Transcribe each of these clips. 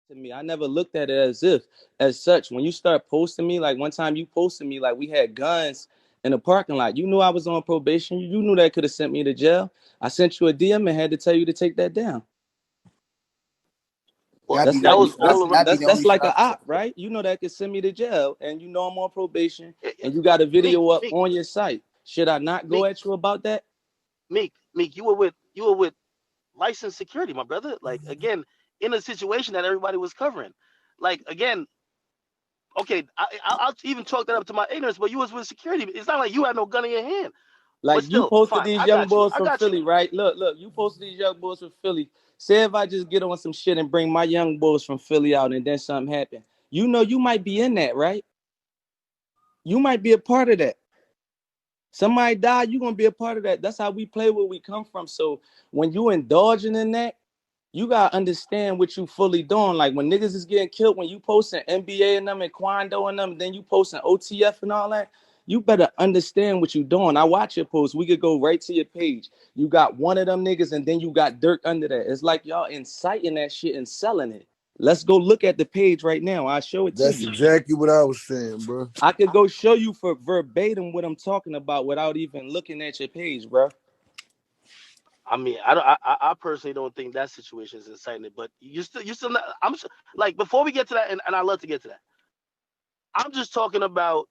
to me. I never looked at it as such. When you start posting me, like one time you posted me, like we had guns in the parking lot. You knew I was on probation. You knew that could have sent me to jail. I sent you a DM and had to tell you to take that down. Well, That's that like was all around. that's like an op, right? You know that could send me to jail, and you know I'm on probation, and you got a video up on your site. Should I not go at you about that? Meek, you were with licensed security, my brother. Like again, in a situation that everybody was covering. Like again, okay, I'll even chalk that up to my ignorance, but you was with security. It's not like you had no gun in your hand. Like But you still, posted fine. these I young got you. boys from Philly, right? Look, you posted these young boys from Philly. Say if I just get on some shit and bring my young boys from Philly out and then something happen. You know you might be in that, right? You might be a part of that. Somebody die, you're gonna be a part of that. That's how we play where we come from. So when you indulging in that, you gotta understand what you fully doing. Like when niggas is getting killed, when you posting NBA and them and Quando and them, then you posting OTF and all that, you better understand what you doing. I watch your posts. We could go right to your page. You got one of them niggas and then you got Dirk under that. It's like y'all inciting that shit and selling it. Let's go look at the page right now. I'll show it to you. That's exactly what I was saying, bro. I could go show you for verbatim what I'm talking about without even looking at your page, bro. I mean, I personally don't think that situation is inciting, but you still not, like before we get to that, and I love to get to that. I'm just talking about,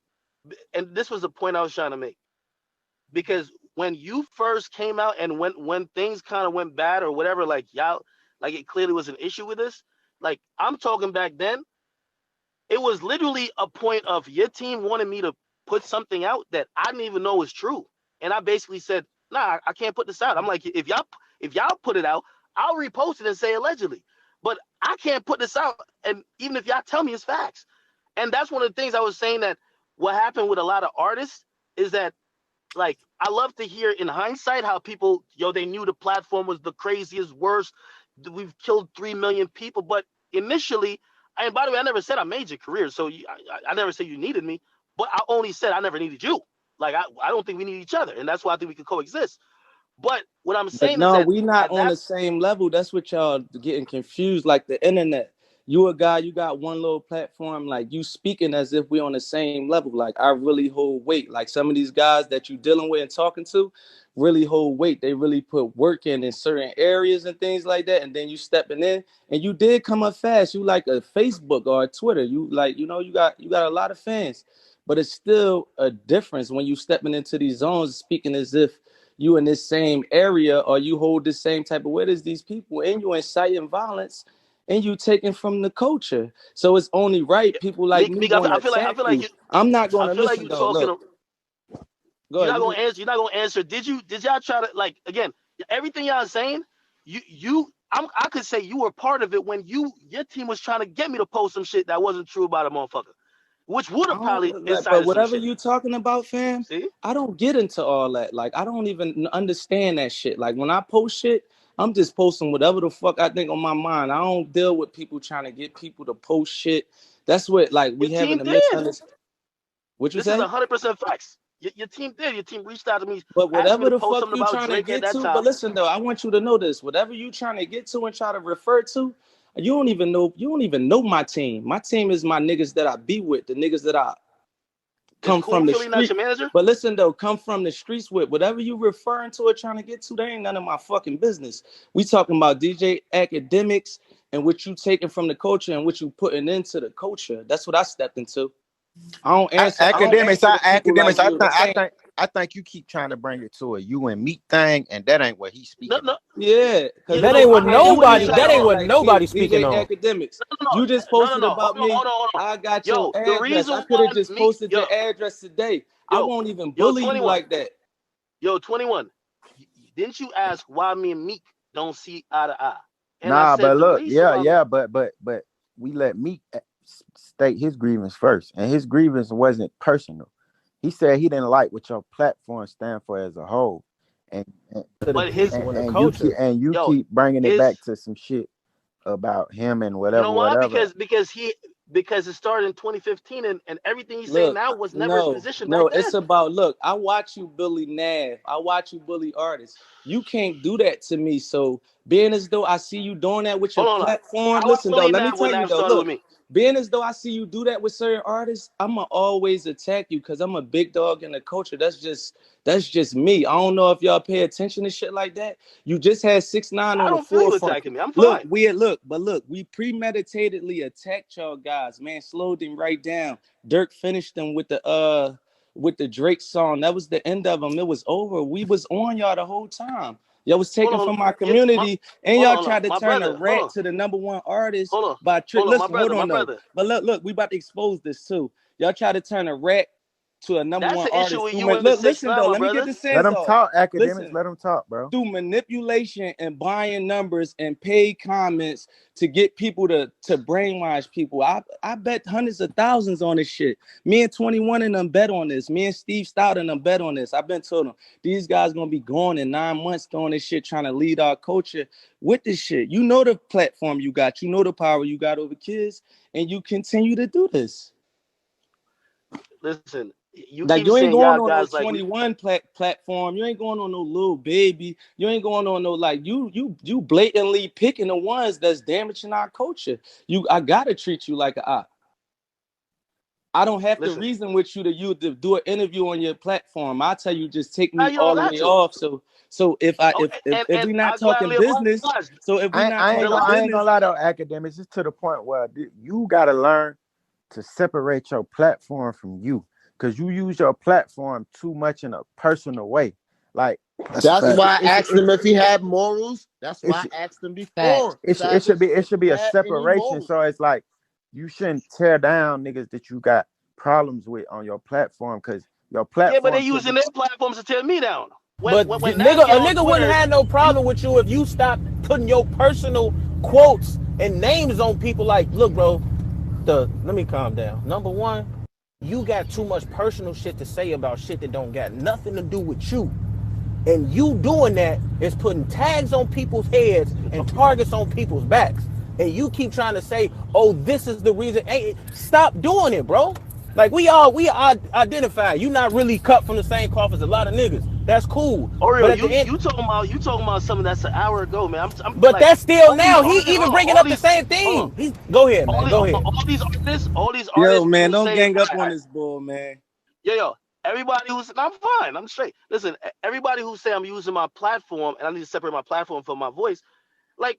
and this was the point I was trying to make, because when you first came out and when things kind of went bad or whatever, like y'all, like it clearly was an issue with this. Like I'm talking back then, it was literally a point of your team wanted me to put something out that I didn't even know was true, and I basically said, "Nah, I can't put this out." I'm like, if y'all put it out, I'll repost it and say allegedly, but I can't put this out, and even if y'all tell me it's facts, and that's one of the things I was saying that what happened with a lot of artists is that, like, I love to hear in hindsight how people, they knew the platform was the craziest, worst. We've killed 3 million people, but initially, and by the way, I never said I made your career, so I never said you needed me, but I only said I never needed you. Like, I don't think we need each other, and that's why I think we could coexist. But what I'm But saying is no, that we not at on that, the same level. That's what y'all getting confused. Like the internet, you a guy, you got one little platform. Like you speaking as if we on the same level. Like I really hold weight. Like some of these guys that you dealing with and talking to, really hold weight. They really put work in certain areas and things like that. And then you stepping in, and you did come up fast. You like a Facebook or a Twitter. You like, you got a lot of fans. But it's still a difference when you stepping into these zones, speaking as if you in this same area or you hold the same type of weight as these people, and you inciting violence and you taking from the culture. So it's only right people like me Meek, going to I feel attack like you. I'm not going I to feel like listen you though. talking. Look, go You're ahead. not gonna answer. You're not gonna answer. Did y'all try to, like, again? Everything y'all saying, I could say you were part of it when your team was trying to get me to post some shit that wasn't true about a motherfucker, which would have probably But incited some whatever shit. you talking about, fam, See? I don't get into all that. Like I don't even understand that shit. Like when I post shit, I'm just posting whatever the fuck I think on my mind. I don't deal with people trying to get people to post shit. That's what like we Your having team a did. misunderstanding. What you This is say? 100% facts. Your team did. Your team reached out to me, But asked me whatever to the post fuck something you about trying to Drake at get that to, but time. listen though, I want you to know this. Whatever you trying to get to and try to refer to, you don't even know my team. My team is my niggas that I be with, the niggas that I Is come Queen from the Philly not street. your manager? But listen though, come from the streets with whatever you referring to or trying to get to, they ain't none of my fucking business. We talking about DJ academics and what you taking from the culture and what you putting into the culture. That's what I stepped into. I don't answer the people like you. This ain't I think you keep trying to bring it to a you and Meek thing, and that ain't what he's No, speaking no. on. yeah, because That No, ain't what I get what he's nobody. saying. That ain't what like here, nobody speaking DJ on. academics. No, You just no, no, posted no. about me. Hold on. I got your Yo, the address. reason I could have why just Meek, posted your address today. I won't even yo, bully you 21. like that. Yo, 21. Didn't you ask why me and Meek don't see eye to eye? And I Nah, said but the look, reason why. yeah, but we let Meek state his grievance first, and his grievance wasn't personal. He said he didn't like what your platform stand for as a whole, and To the But his, people and the and you keep culture. yo, keep bringing it his, back to some shit about him and you know why? whatever. Because it started in 2015, and everything he's saying Look, now was never his no, position back no, it's then. about look. I watch you bully Nav. I watch you bully artists. You can't do that to me. So being as though I see you doing that with your platform. How Listen I though, bully let me Nav tell when you Nav though, started with look, me? being as though I see you do that with certain artists, I'ma always attack you because I'm a big dog in the culture. That's just me. I don't know if y'all pay attention to shit like that. You just had 6ix9ine I on the don't feel you forefront. attacking me. I'm Look, fine. we premeditatedly attacked y'all guys, man. Slowed them right down. Dirk finished them with the Drake song. That was the end of them. It was over. We was on y'all the whole time. Y'all was taken from my community, and y'all tried to turn a rat to the #1 artist by trick. Listen, hold on though. But look, we about to expose this too. Y'all try to turn a rat to a That's #1 an issue artist. with you Look, and listen 6ix9ine, though. my Let me get brother. the Let sense them off. talk, academics. Listen, Let them talk, bro. through manipulation and buying numbers and paid comments to get people to brainwash people. I bet hundreds of thousands on this shit. Me and 21 and them bet on this. Me and Steve Stout and them bet on this. I've been told them these guys gonna be gone in 9 months doing this shit, trying to lead our culture with this shit. You know the platform you got, you know the power you got over kids, and you continue to do this. Listen, you Like keep you ain't saying going y'all on no guys like 21 platform. You ain't going on no little baby. You ain't going on no like you blatantly picking the ones that's damaging our culture. I gotta treat you like a op. I don't have to listen. reason with you to do an interview on your platform. I tell you just take me You all don't the got way to. off. So if I Oh, if and we not I talking gladly business, oblige. so if we not talking I ain't business, gonna lie though, academics. It's to the point where you gotta learn to separate your platform from you, because you use your platform too much in a personal way. Like That's a That's fact. why I asked him if he had morals. That's why it's I asked him Facts. before. it should be If you a had any separation. morals. So it's like you shouldn't tear down niggas that you got problems with on your platform, because your Yeah, but they platform should using be. their platforms to tear me down. But When nigga, Nav a get on nigga wouldn't Twitter, have no you problem with you if you stopped putting your personal quotes and names on people. Like, look, bro, let me calm down. Number one, you got too much personal shit to say about shit that don't got nothing to do with you. And you doing that is putting tags on people's heads and targets on people's backs. And you keep trying to say, oh, this is the reason. Hey, stop doing it, bro. Like we identify. You not really cut from the same cloth as a lot of niggas. That's cool. Oreo, But at the end, you talking about something that's an hour ago, man. I'm but like that's still all these now. He artists, even bringing all up the these, same hold on, thing. Go ahead, man. Go ahead. all these yo artists man, who don't say, gang up on this bull, man. yo, everybody who's, I'm fine, I'm straight. Listen, everybody who say I'm using my platform and I need to separate my platform from my voice, like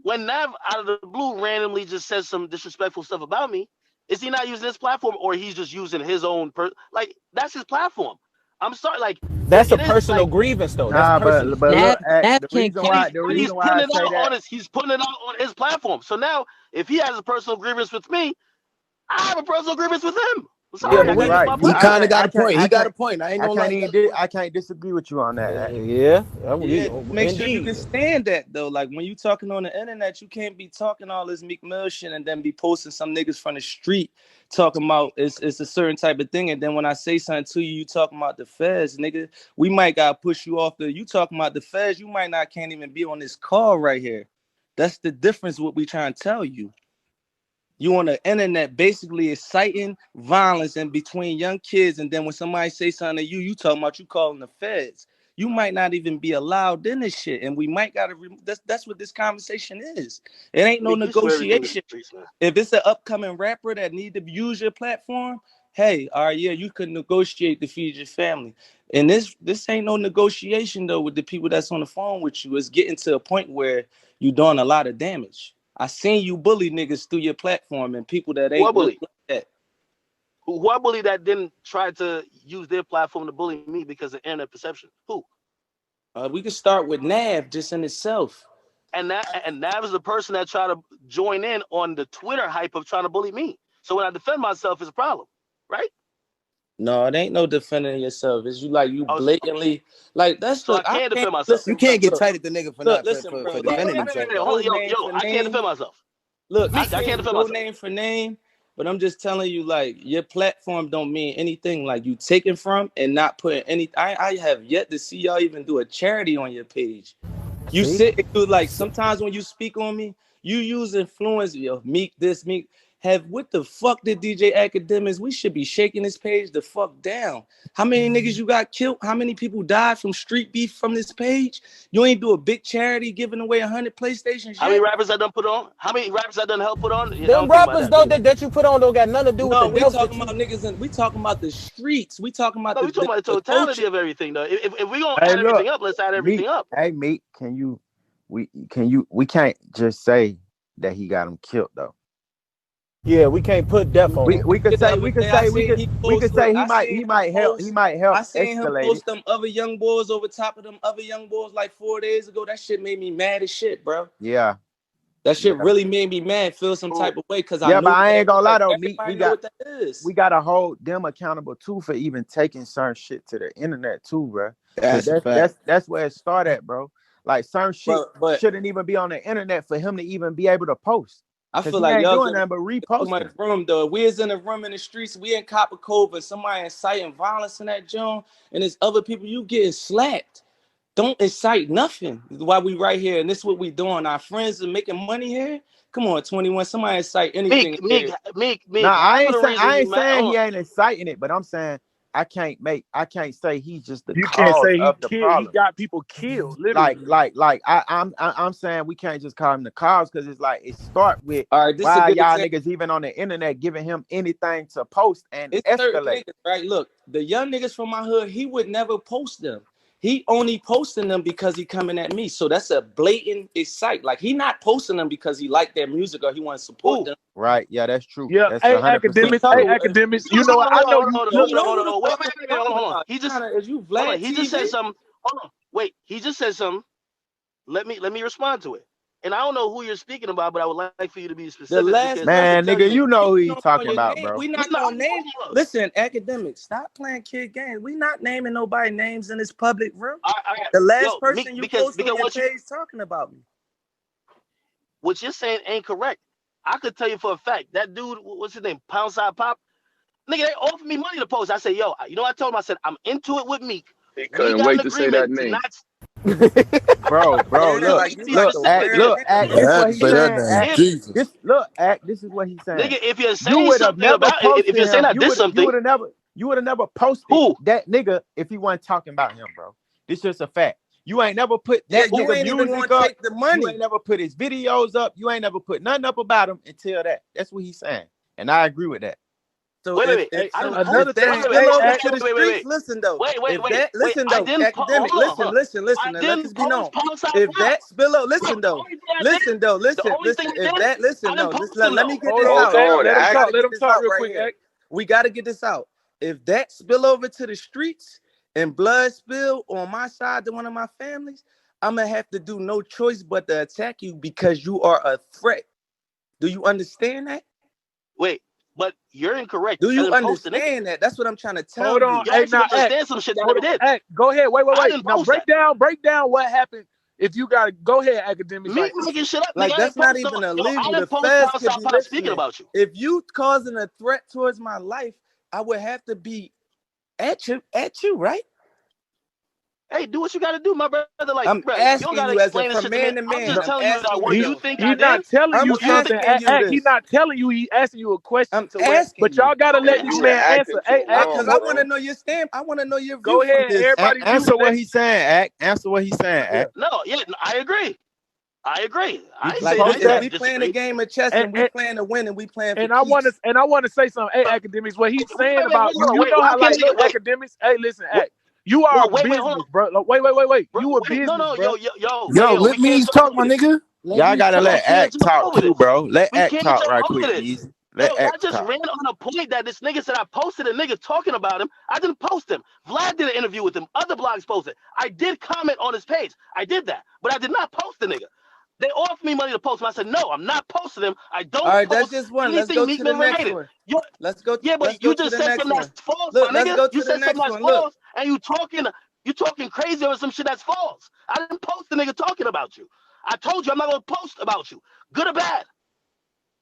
when Nav out of the blue randomly just says some disrespectful stuff about me, is he not using his platform or he's just using his own like that's his platform? I'm sorry, like That's a it is personal like, grievance, though. That's Nah, personal. but He, look, Nav the can't reason kick. why but he's I putting it say out that. on his platform. So now if he has a personal grievance with me, I have a personal grievance with him. I'm Yeah, sorry, but I You're can't we. use right. my He I platform. kind of can't got I a can't point. I He got can't a point. I ain't I gonna lie. can't He even got a point. I can't disagree with you on that. Yeah. Yeah, make sure you Indeed. can stand that though. Like when you talking on the internet, you can't be talking all this Meek Mill shit and then be posting some niggas from the street talking about it's a certain type of thing. And then when I say something to you, you talking about the feds, nigga. We might gotta push you off you talking about the feds, you might not can't even be on this call right here. That's the difference what we trying to tell you. You on the internet basically inciting violence in between young kids, and then when somebody say something to you, you talking about you calling the feds. You might not even be allowed in this shit, and we might gotta. That's what this conversation is. It ain't no Meek, you swear everything in the negotiation. streets, man. If it's an upcoming rapper that need to use your platform, hey, all right, yeah, you could negotiate to feed your family. And this ain't no negotiation though with the people that's on the phone with you. It's getting to a point where you're doing a lot of damage. I seen you bully niggas through your platform and people that Who I ain't really bully? like that. Who I bully that didn't try to use their platform to bully me because of internet perception? Who? We could start with Nav just in itself. And Nav is the person that tried to join in on the Twitter hype of trying to bully me. So when I defend myself, it's a problem, right? No, it ain't no defending yourself. It's you Oh, blatantly like that's so I look. I can't can't defend myself. You listen, bro. can't get tight at the nigga for Look, not listen, bro. for Like defending Wait, himself though. hold on, go name for I can't name. defend myself. Look, I Meek, I can't can't even defend go myself. name for name, but I'm just telling you, like, your platform don't mean anything. Like, you taking from and not putting any. I have yet to see y'all even do a charity on your page. You See? sit and do like sometimes when you speak on me, You use influence, Meek this, Meek. What the fuck did DJ AKADEMIKS? We should be shaking this page the fuck down. How many niggas you got killed? How many people died from street beef from this page? You ain't do a big charity giving away 100 PlayStations How many yet? rappers I done put on? How many rappers I done help put on? Yeah, I Them don't think about rappers that. though that you put on don't got nothing to do with No, the we deaths that talking you. about niggas and we talking about the streets. We talking about No, we talking about the totality of everything though. If we gonna Hey, add look, everything up, let's add everything Meek. up. Hey, Meek, we can't just say that he got him killed though. Yeah, we can't put death on him. We could say he I seen him might help I seen him escalate it. post them other young boys over top of them other young boys like 4 days ago. That shit made me mad as shit, bro. Yeah. That shit really made me mad, feel some type of way, because I Yeah, knew but I ain't gonna lie though, Meek. everybody know what that is. We gotta hold them accountable too for even taking certain shit to the internet too, bro. That's a fact. That's where it started, bro. Like certain shit But shouldn't even be on the internet for him to even be able to post. I Cause feel he like ain't y'all doing nothing but reposting. room though. We is in a room in the streets. We in Copper Cove and somebody inciting violence in that joint, and there's other people you getting slapped. Don't incite nothing while we right here, and this is what we doing. Our friends are making money here. Come on, 21. Somebody incite anything. Meek. Nah, I ain't mad. saying he ain't inciting it, but I'm saying I can't say he's just the You can't cause say he of the killed. He problem. got people killed, literally. I'm saying we can't just call him the cause because it's like it start with All right, this why a good y'all example. niggas even on the internet giving him anything to post and It's certain escalate. niggas, right? Look, the young niggas from my hood, he would never post them. He only posting them because he coming at me. So that's a blatant excite. Like he not posting them because he like their music or he want to support them. Right? Yeah, that's true. Yeah, That's hey 100%. academics. You know what? I know you. You Look, know who the fuck I'm Hold talking on. about. He just Is you hold on. Vlad He just said TV? something. Hold on. Wait. He just said something. Let me respond to it. And I don't know who you're speaking about, but I would like for you to be specific. The last Because Man, nigga, you know who he talking your about, name. bro. We not gonna name. Listen, AKADEMIKS, stop playing kid games. We not naming nobody names in this public room. The last person you posted on your page talking about me. What you're saying ain't correct. I could tell you for a fact that dude, what's his name, Poundside Pop, nigga, they offered me money to post. I said, yo, you know, I told him, I said, I'm into it with Meek. He couldn't wait to say that name. bro, look, Act, this I had what to he's say that saying, name. Act. Jesus. This is what he's saying. Nigga, if you're You saying would have something never about posted if you're saying him. I did something, You would have never posted who? that nigga if he wasn't talking about him, bro. This just a fact. You ain't never put that you nigga ain't even music gonna up. take the money. You ain't never put his videos up. You ain't never put nothing up about him until that. That's what he's saying, and I agree with that. So Wait. Another thing. Spill over Hey, to the streets. Listen though. Listen though, academic. Listen. Let this be known. If that spill over, listen though. Listen. If that, listen, no. Let me get this hold out. on, Let him Act. talk. Let him talk real right quick, here. Act. We got to get this out. If that spill over to the streets and blood spill on my side to one of my families, I'm gonna have to do no choice but to attack you because you are a threat. Do you understand that? Wait, but you're incorrect. Do you understand that? That's what I'm trying to tell Hold on. you. Hey, now, understand some shit that I never did. Act. Go ahead. Wait. Now break down what happened. If you gotta go ahead, academics. Me making shit up. Like that's not even illegal. The feds could be speaking about you. If you causing a threat towards my life, I would have to be at you, right? Hey, do what you gotta do, my brother. Like, I'm bro, asking you gotta as explain this from shit to man me. to man. I'm just telling you that what you think I He's did. not telling you something. He's not telling you. He's asking you a question. I'm asking but y'all gotta let this man answer. Hey, because I want to know your stamp. I want to know your view. Go ahead, everybody. Answer what he's saying, Act. Answer what he's saying, Act. No, I agree. I like say that. we playing a game of chess and we playing to win and we playing for and I want to say something. Hey, academics, what he's saying about you. You know how like look, academics. Hey, listen, Act. You are a business, bro. Wait. You a business, bro. Yo, let me talk, my nigga. Y'all gotta let Act talk too, bro. Let Act talk right quick, easy. I just ran on a point that this nigga said I posted a nigga talking about him. I didn't post him. Vlad did an interview with him. Other blogs posted. I did comment on his page. I did that, but I did not post the nigga. They offered me money to post him. I said, no, I'm not posting him. I don't post that's just one. Let's go to the next one. Let's go. Yeah, but you just said something that's false, my nigga. You said something that's false, and you talking crazy over some shit that's false. I didn't post the nigga talking about you. I told you I'm not gonna post about you, good or bad.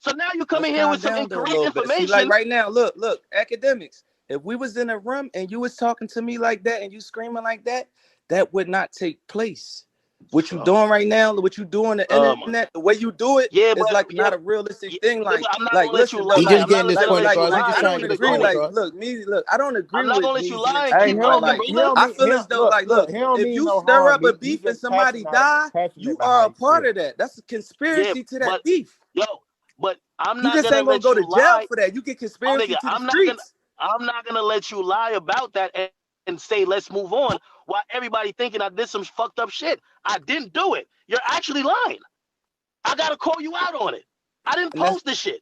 So now you come in here with some incorrect information. See, like right now, look, academics. If we was in a room and you was talking to me like that and you screaming like that, that would not take place. What you doing right now, what you do on the internet, the way you do it is like not a realistic thing. Like listen though, He like, just getting this point across. He just I trying don't to get his agree. point Like, across. look, I don't agree with Meezy and Hey, T, bro. Like, I feel as though, like, look, he don't if mean you no stir harm. up a He beef and just somebody die, you passionate are how a he part feel. of that. That's a conspiracy to that beef. But I'm You not just gonna ain't gonna let go you to jail lie. for that. You get Oh, conspiracy nigga, to the streets. I'm not gonna let you lie about that and say let's move on while everybody thinking I did some fucked up shit. I didn't do it. You're actually lying. I gotta call you out on it. I didn't And that's post this shit.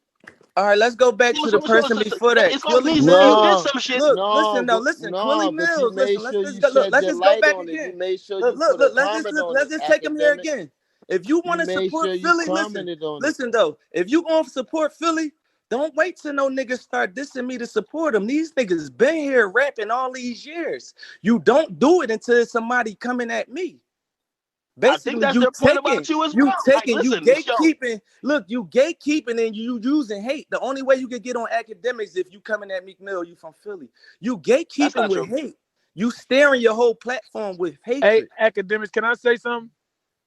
all right. Let's go back to the person before that, It's like Quilly me saying you Mills. did No, some shit. Look, listen, Quilly but you Mills. made Listen, sure let's you go. Look, shed let's your just go light back on it. You again. made sure Look, you put a let's comment on it. just take him here Academics. again. If you want You to made support sure you Philly, commented on it. listen though. If you gonna support Philly, don't wait till no niggas start dissing me to support them. These niggas been here rapping all these years. You don't do it until somebody coming at me. I think Basically, that's their point about you as well. Like, you listen, gatekeeping. Look, you gatekeeping and you using hate. The only way you can get on academics if you coming at Meek Mill, you from Philly. You gatekeeping with hate. You staring your whole platform with Hey, hatred. academics, can I say something?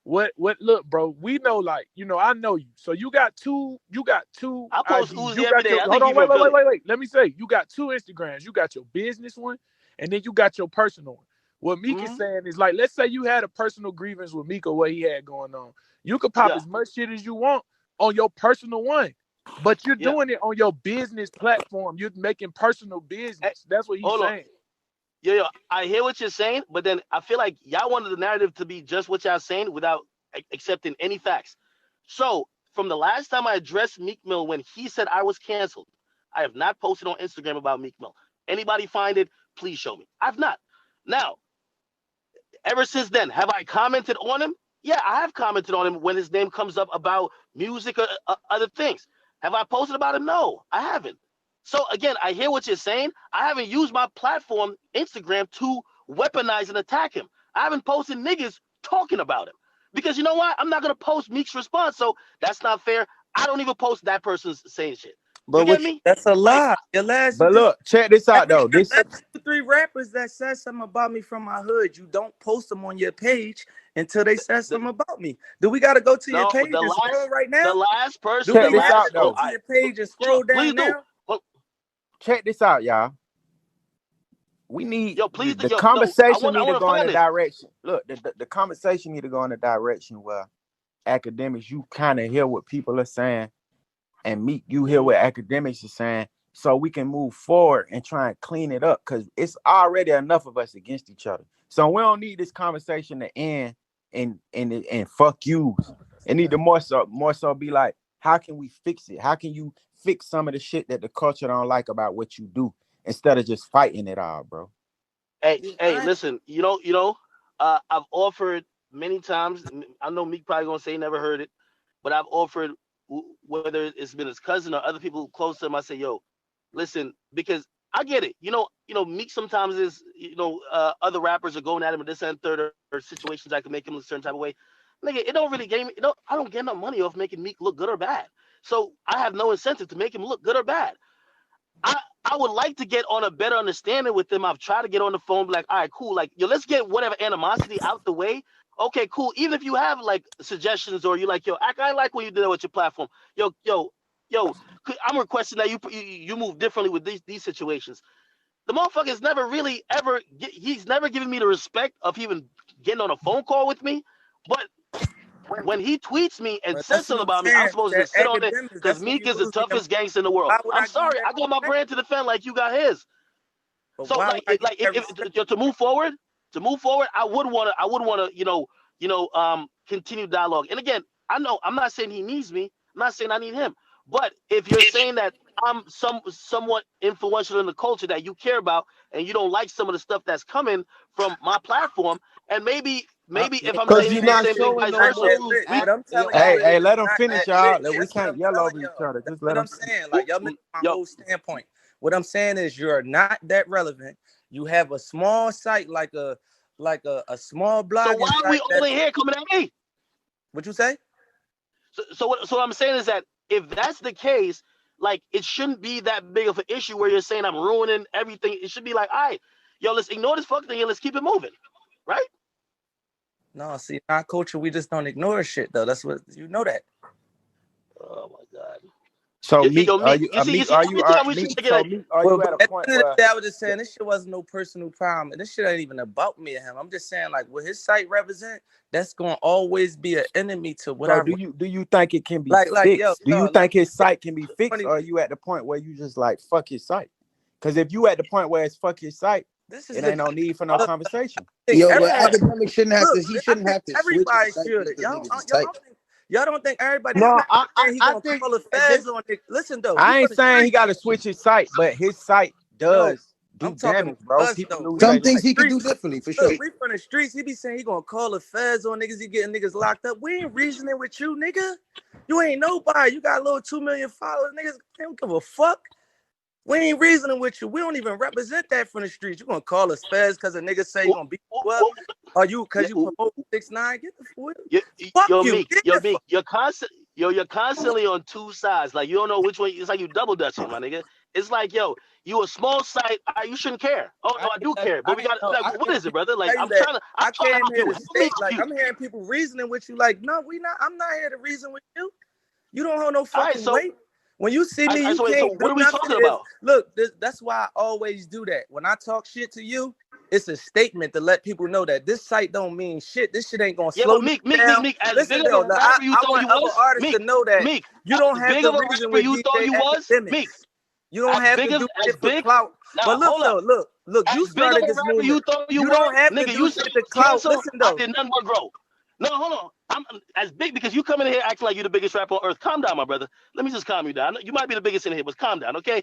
What look, bro, we know, like, you know, I know you. So you got two I post IGs. Uzi You every got day. your I hold think on, he real good. wait. Let me say, you got two Instagrams. You got your business one, and then you got your personal one. What Meek is saying is, like, let's say you had a personal grievance with Meek or what he had going on. You could pop as much shit as you want on your personal one, but you're doing it on your business platform. You're making personal business. That's what he's saying. Yo, I hear what you're saying, but then I feel like y'all wanted the narrative to be just what y'all saying without accepting any facts. So from the last time I addressed Meek Mill when he said I was canceled, I have not posted on Instagram about Meek Mill. Anybody find it? Please show me. I've not. Now, ever since then, have I commented on him? Yeah, I have commented on him when his name comes up about music or other things. Have I posted about him? No, I haven't. So again, I hear what you're saying. I haven't used my platform, Instagram, to weaponize and attack him. I haven't posted niggas talking about him. Because you know what? I'm not gonna post Meek's response, so that's not fair. I don't even post that person's saying shit. You get me? That's a lie. Your last But look, check this out though. This 2-3 rappers that said something about me from my hood, you don't post them on your page until they said something about me. Do we got to go to your page and scroll right now? The last person. Check this out though. Go to your page and scroll down now. Check this out, y'all. We need the conversation need to go in a direction. Look, the conversation need to go in a direction where academics, you kind of hear what people are saying, and Meek, you hear what academics are saying, so we can move forward and try and clean it up, because it's already enough of us against each other. So we don't need this conversation to end and fuck you. It need to more so be like, how can we fix it? How can you fix some of the shit that the culture don't like about what you do, instead of just fighting it all, bro? Hey, listen, I've offered many times. I know Meek probably gonna say never heard it, but I've offered, whether it's been his cousin or other people close to him. I say, yo, listen, because I get it. Meek sometimes is, other rappers are going at him with this and third or situations that can make him look a certain type of way. Nigga, it don't really game. I don't get no money off making Meek look good or bad. So I have no incentive to make him look good or bad. I would like to get on a better understanding with them. I've tried to get on the phone, be like, all right, cool. Like, yo, let's get whatever animosity out the way. Okay, cool. Even if you have like suggestions or you like, yo, I like when you did that with your platform. Yo, I'm requesting that you move differently with these situations. The motherfucker's never really ever, he's never given me the respect of even getting on a phone call with me. But when he tweets me and says something about me, I'm supposed to sit on it because Meek is the toughest gangster in the world. I'm sorry, I got my brand to defend like you got his. So if to move forward, I would want to, continue dialogue. And again, I know I'm not saying he needs me. I'm not saying I need him. But if you're saying that I'm somewhat influential in the culture that you care about, and you don't like some of the stuff that's coming from my platform, and maybe if I'm saying you're not showing no moves. Hey, let them finish, y'all. We can't yell over each other. Just let them. I'm saying, like, y'all missing my whole standpoint. What I'm saying is, you're not that relevant. You have a small site, like a small blog. So why are we only here coming at me? What you say? So what I'm saying is that if that's the case, like, it shouldn't be that big of an issue where you're saying I'm ruining everything. It should be like, all right, yo, let's ignore this fuck thing and let's keep it moving, right? No, see, our culture, we just don't ignore shit though. That's what you know that. Oh my God. So Meek, are you every Meek? time we Meek? should take it So like, Meek, are Well, you but at a at point the end of where? the day, I was just saying this shit wasn't no personal problem, and this shit ain't even about me and him. I'm just saying like what his site represent, that's gonna always be an enemy to what So I do you think it can be like yo, fixed? Do you think his site can be fixed, funny. or are you at the point where you just like fuck his site? Because if you at the point where it's fuck his site, it ain't no need for no conversation. Yo, but Academic shouldn't have to. He shouldn't have to switch Everybody his site should. just because niggas is Y'all tight. y'all don't think everybody? No, I'm not saying he I gonna think call the feds on it. Listen though, I ain't saying he got to switch his site, but his site no. does I'm do talking damage, about bro. us People though. lose We their Some from the things he could do streets. differently for sure. Look, we from the streets. He be saying he gonna call the feds on niggas. He getting niggas locked up. We ain't reasoning with you, nigga. You ain't nobody. You got a little 2 million followers. Niggas don't give a fuck. We ain't reasoning with you. We don't even represent that from the streets. You gonna call us feds because a nigga say you gonna beat you up? Or you because you promote 6ix9ine? Get the fuck yo, you. Meek, you're constantly on two sides. Like you don't know which way. It's like you double dutching, my nigga. It's like, yo, you a small site. You shouldn't care. Oh no, I do care. But we got like, what is it, brother? Like I'm trying to came help here you. to state, like I'm hearing people reasoning with you. Like, no, we not. I'm not here to reason with you. You don't hold no fucking weight. When you see me, you so can't what do are we nothing. talking about? Look, that's why I always do that. When I talk shit to you, it's a statement to let people know that this site don't mean shit. This shit ain't gonna slow you down. Meek, as Listen, big of though, a rapper you I thought want you other was, artists to know that Meek, you don't as have big to of a reason rapper with you thought DJ you was, Meek, Academics. You don't have to do as shit for big. clout. Now But look, hold up. though, look, you As big of started a this rapper you movement. thought you You were, don't have to nigga. do You said shit I to was clout. canceled. Listen, I though. did nothing but grow. No, hold on. I'm as big because you come in here acting like you're the biggest rapper on earth. Calm down, my brother. Let me just calm you down. You might be the biggest in here, but calm down, okay?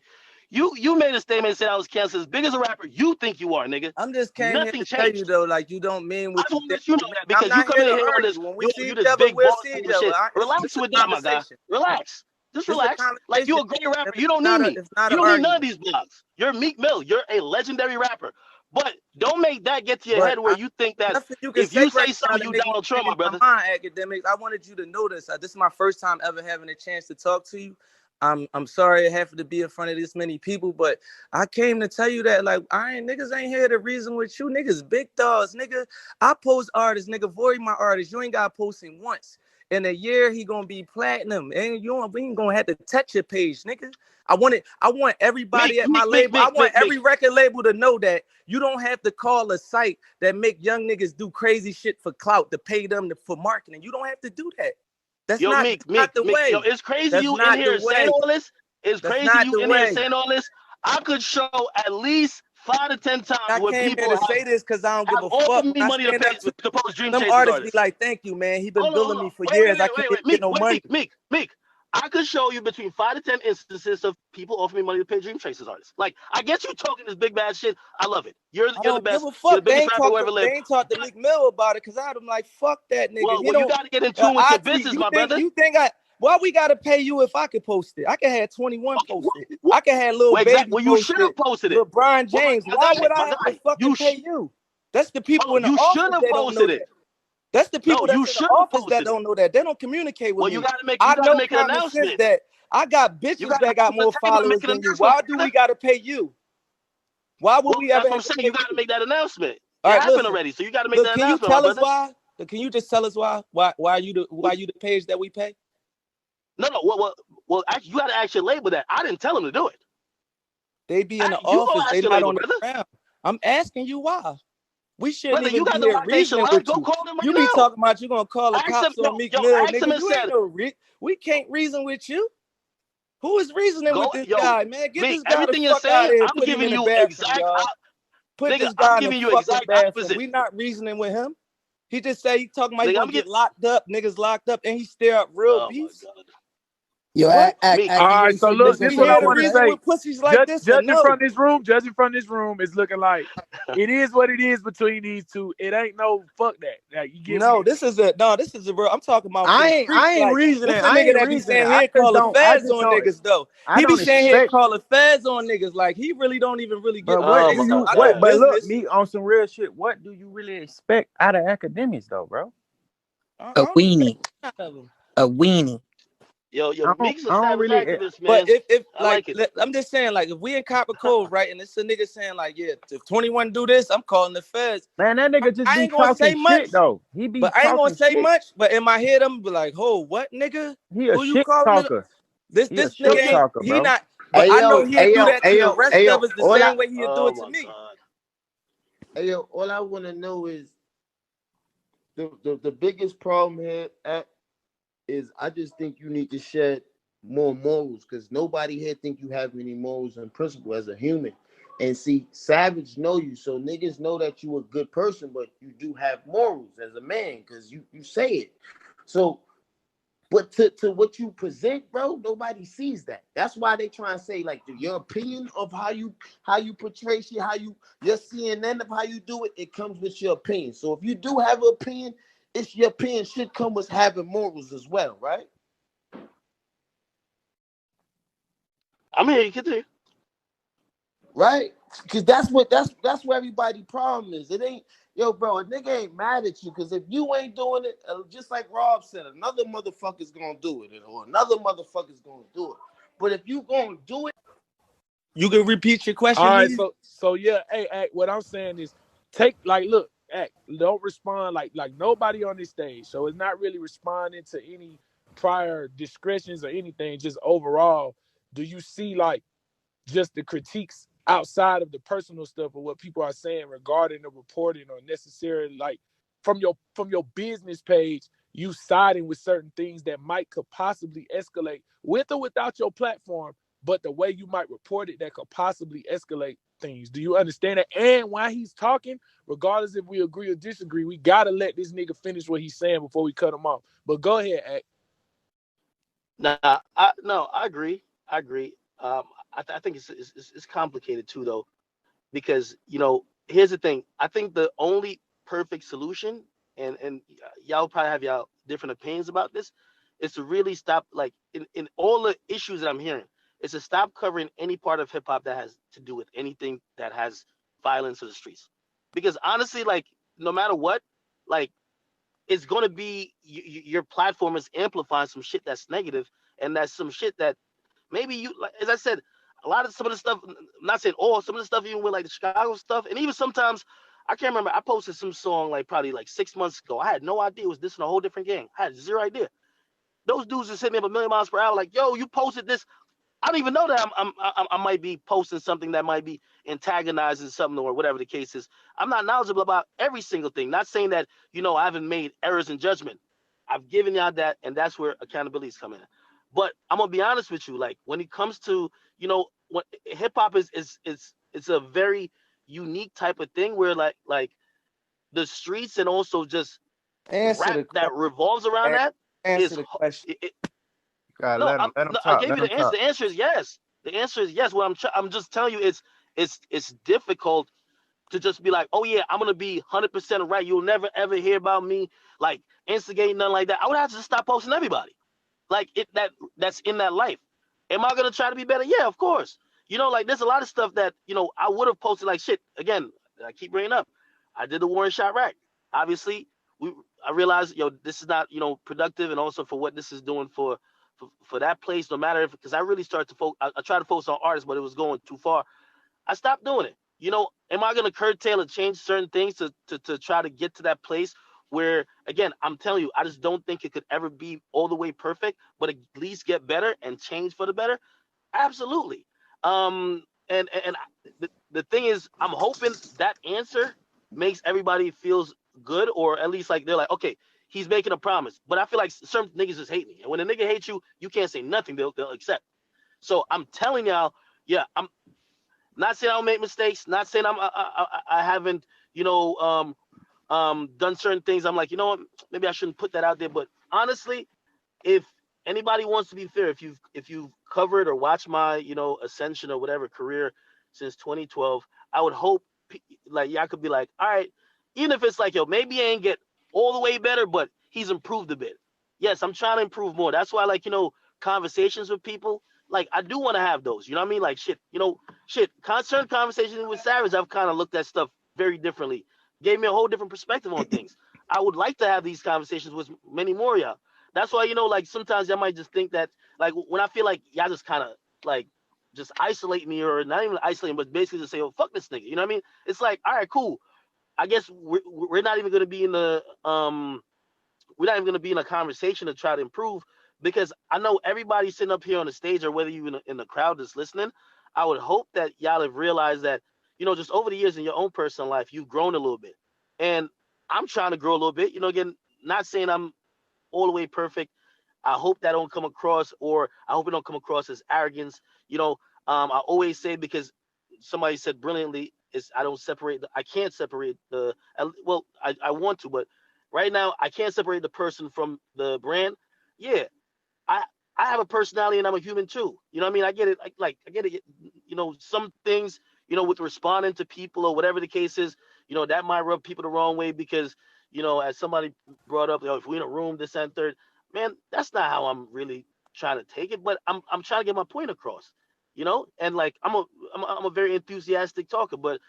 You made a statement and said I was canceled. As big as a rapper you think you are, nigga. I'm just came here Nothing to tell you changed. though, like you don't mean what I just you want to think. let you know that I'm because you not come here in to here on this, argue. When we you see you each this other, big we'll boss see each shit. other. Relax It's a with that, my guy. conversation. Relax. Just It's a relax. Like you conversation. a great rapper. You don't It's need not a, me. it's not You an don't need none of argument. these blogs. You're Meek Mill. You're a legendary rapper. But don't make that get to your But head where you think that nothing you can if say you right say now something, to you make me Donald Trump, my change my brother. mind, Academics. I wanted you to know this. This is my first time ever having a chance to talk to you. I'm sorry it happened to be in front of this many people, but I came to tell you that like niggas ain't here to reason with you. Niggas big dogs, nigga. I post artists, nigga. Void my artist. You ain't got posting once. In a year, he gonna be platinum. And we ain't gonna have to touch your page, nigga. I want everybody at my label. I want every record label to know that you don't have to call a site that make young niggas do crazy shit for clout to pay them for marketing. You don't have to do that. That's not the way. Yo, it's crazy That's you in not the here saying way. all this. It's That's crazy not you the in here way. saying all this. I could show at least 5 to 10 times I where came here people to say this because I don't give a offered fuck. me When I money to stand pay up to to post Dream them Chasers artists, be artists. like, "Thank you, man. He been billing me for Wait, years. I can't get no money." Meek. I could show you between 5 to 10 instances of people offering me money to pay Dream Chasers artists. Like, I get you talking this big bad shit. I love it. You're the Give best. a You're the fuck. biggest rapper who ever lived. They ain't talked to Meek Mill about it because I'd like, fuck that nigga. Well, He you don't. got to get in tune with your business, my brother. You think why we gotta pay you if I could post it? I could have 21 post it. I could have Lil Baby Well, you should have posted it. LeBron James. Why would I have to fucking pay you? That's the people in the office that don't know that. That's the people that's in the office that don't know that. They don't communicate with me. You gotta make an common sense announcement. that I got bitches that got more followers than you. Why do we gotta pay you? Why would we ever? That's what I'm saying. You gotta make that announcement. All right, happened already, so you gotta make that announcement. Can you tell us why? Can you just tell us why? Why you the page that we pay? No. Well, actually, you gotta ask your label that. I didn't tell them to do it. They be in the office. They not on the ground. I'm asking you why. We shouldn't even be here reasoning with you. You be talking about you gonna call the cops on Meek Mill, nigga. You ain't no we can't reason with you. Who is reasoning with this guy, man? Get this guy the fuck out of here. Put him in the bathroom, y'all. Put this guy in the fucking bathroom. We not reasoning with him. He just say he talking about he gonna get locked up, niggas locked up, and he stir up real beefs. Yo, all right, so look, this is what I want to say. Pussies like this, judging from this room, it's looking like it is what it is between these two. It ain't no fuck that. Like, you get me? This is a real. I'm talking about. I ain't reasoning. This a nigga that be saying here call the feds on niggas though. He be saying here call the feds on niggas. Like he really don't even really get. But look, me on some real shit. What do you really expect out of academics though, bro? A weenie. Yo, Meeks a I don't savage really. activist, man. But if I like, like it. I'm just saying, like, if we in Copper Cove, right, and it's a nigga saying like, yeah, if 21 do this, I'm calling the feds. Man, that nigga just I be ain't gonna talking say much, shit though. He be but I ain't gonna talking say shit. much. But in my head, I'm be like, oh, what nigga? He a Who you shit calling nigga? talker. This He a nigga shit ain't talker, he bro. not. But I know he'll do that to the rest of us the same way he'll do Oh it to my me. God. All I want to know is the biggest problem here is I just think you need to shed more morals because nobody here think you have any morals and principle as a human. And see, Savage know you, so niggas know that you a good person, but you do have morals as a man because you say it. So, but to what you present, bro, nobody sees that. That's why they try and say like your opinion of how you portray shit, your CNN of how you do it, it comes with your opinion. So if you do have an opinion, it's your opinion should come with having morals as well, right? I'm here. You continue. Right? Because that's where everybody problem is. It ain't bro. A nigga ain't mad at you because if you ain't doing it, just like Rob said, another motherfucker's gonna do it, or another motherfucker's gonna do it. But if you gonna do it, you can repeat your question. All right, Me? so yeah, hey, Act, what I'm saying is look, Act, don't respond like nobody on this stage. So it's not really responding to any prior discretions or anything, just overall. Do you see like just the critiques outside of the personal stuff or what people are saying regarding the reporting or necessarily like from your business page, you siding with certain things that could possibly escalate with or without your platform, but the way you might report it that could possibly escalate things. Do you understand that? And while he's talking, regardless if we agree or disagree, we gotta let this nigga finish what he's saying before we cut him off. But go ahead, Act. I agree. I think it's complicated too, though, because here's the thing. I think the only perfect solution, and y'all probably have y'all different opinions about this, is to really stop, like in all the issues that I'm hearing, is to stop covering any part of hip hop that has to do with anything that has violence in the streets, because honestly, like no matter what, like it's gonna be your platform is amplifying some shit that's negative, and that's some shit that maybe you, like, as I said, a lot of some of the stuff, I'm not saying all, some of the stuff, even with like the Chicago stuff, and even sometimes, I can't remember, I posted some song like probably like 6 months ago. I had no idea it was this in a whole different gang. I had zero idea. Those dudes just hit me up a million miles per hour, like, yo, you posted this. I don't even know that I might be posting something that might be antagonizing something or whatever the case is. I'm not knowledgeable about every single thing. Not saying that, I haven't made errors in judgment. I've given y'all that, and that's where accountability is coming in. But I'm gonna be honest with you, like when it comes to, what hip hop is it's a very unique type of thing where like the streets and also just Answer rap the that revolves around question. that Answer is the question. God, no, let him no, I talk. gave Let you him the answer. talk. The answer is yes. The answer is yes. What I'm just telling you, it's difficult to just be like, oh yeah, I'm gonna be 100% right. You'll never ever hear about me like instigating nothing like that. I would have to just stop posting everybody, like that's in that life. Am I gonna try to be better? Yeah, of course. Like there's a lot of stuff that I would have posted like shit. Again, I keep bringing up. I did the Warren shot rack. Obviously, I realized this is not productive, and also for what this is doing for that place. No matter if, because I really started to focus. I tried to focus on artists, but it was going too far. I stopped doing it. Am I gonna curtail and change certain things to try to get to that place where, again, I'm telling you, I just don't think it could ever be all the way perfect, but at least get better and change for the better. Absolutely. The thing is, I'm hoping that answer makes everybody feels good, or at least like they're like, okay, he's making a promise. But I feel like certain niggas just hate me, and when a nigga hates you, you can't say nothing. They'll accept. So I'm telling y'all, yeah, I'm not saying I don't make mistakes. Not saying I haven't done certain things. I'm like, you know what? Maybe I shouldn't put that out there. But honestly, if anybody wants to be fair, if you've covered or watched my ascension or whatever career since 2012, I would hope like y'all could be like, all right, even if it's like, yo, maybe he ain't get all the way better, but he's improved a bit. Yes, I'm trying to improve more. That's why, like, conversations with people, like I do want to have those. You know what I mean? Like shit. Concerned conversations with Savage, I've kind of looked at stuff very differently. Gave me a whole different perspective on things. I would like to have these conversations with many more of y'all. That's why, like sometimes y'all might just think that, like when I feel like y'all just kind of like just isolate me, or not even isolate me, but basically just say, oh, fuck this nigga. You know what I mean? It's like, all right, cool. I guess we're not even going to be in the we're not even going to be in a conversation to try to improve, because I know everybody sitting up here on the stage, or whether you in the crowd that's listening, I would hope that y'all have realized that, just over the years in your own personal life, you've grown a little bit. And I'm trying to grow a little bit, again, not saying I'm all the way perfect. I hope that don't come across, or I hope it don't come across as arrogance. I always say, because somebody said brilliantly, is I can't separate well, I want to, but right now I can't separate the person from the brand. Yeah, I I have a personality and I'm a human too. You know what I mean? I get it. I get it. Some things, with responding to people or whatever the case is, that might rub people the wrong way because, as somebody brought up, if we're in a room, this and third, man, that's not how I'm really trying to take it. But I'm trying to get my point across, and like I'm a very enthusiastic talker, but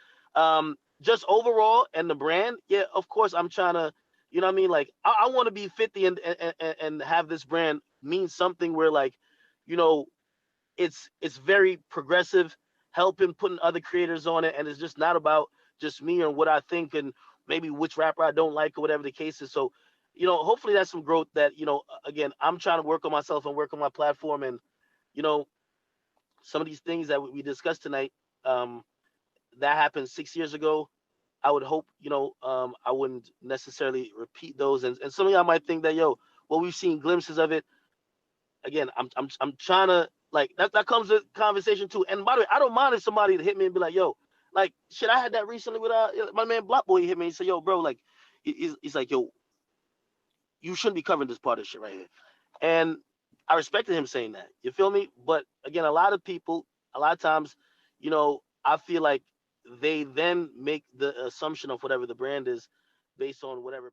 just overall and the brand, yeah, of course I'm trying to, you know what I mean? Like I want to be 50 and have this brand mean something where like, it's very progressive, helping putting other creators on it, and it's just not about just me and what I think and maybe which rapper I don't like or whatever the case is. So, hopefully that's some growth that, again, I'm trying to work on myself and work on my platform, and you know, some of these things that we discussed tonight, that happened 6 years ago. I would hope, I wouldn't necessarily repeat those. And some of y'all might think that, well, we've seen glimpses of it. Again, I'm trying to, like, that comes with conversation too. And by the way, I don't mind if somebody to hit me and be like, yo, like, shit, I had that recently with my man Block Boy. He hit me and said, yo, bro, like, he's like, yo, you shouldn't be covering this part of shit right here. And I respected him saying that. You feel me? But again, a lot of people, a lot of times, I feel like they then make the assumption of whatever the brand is based on whatever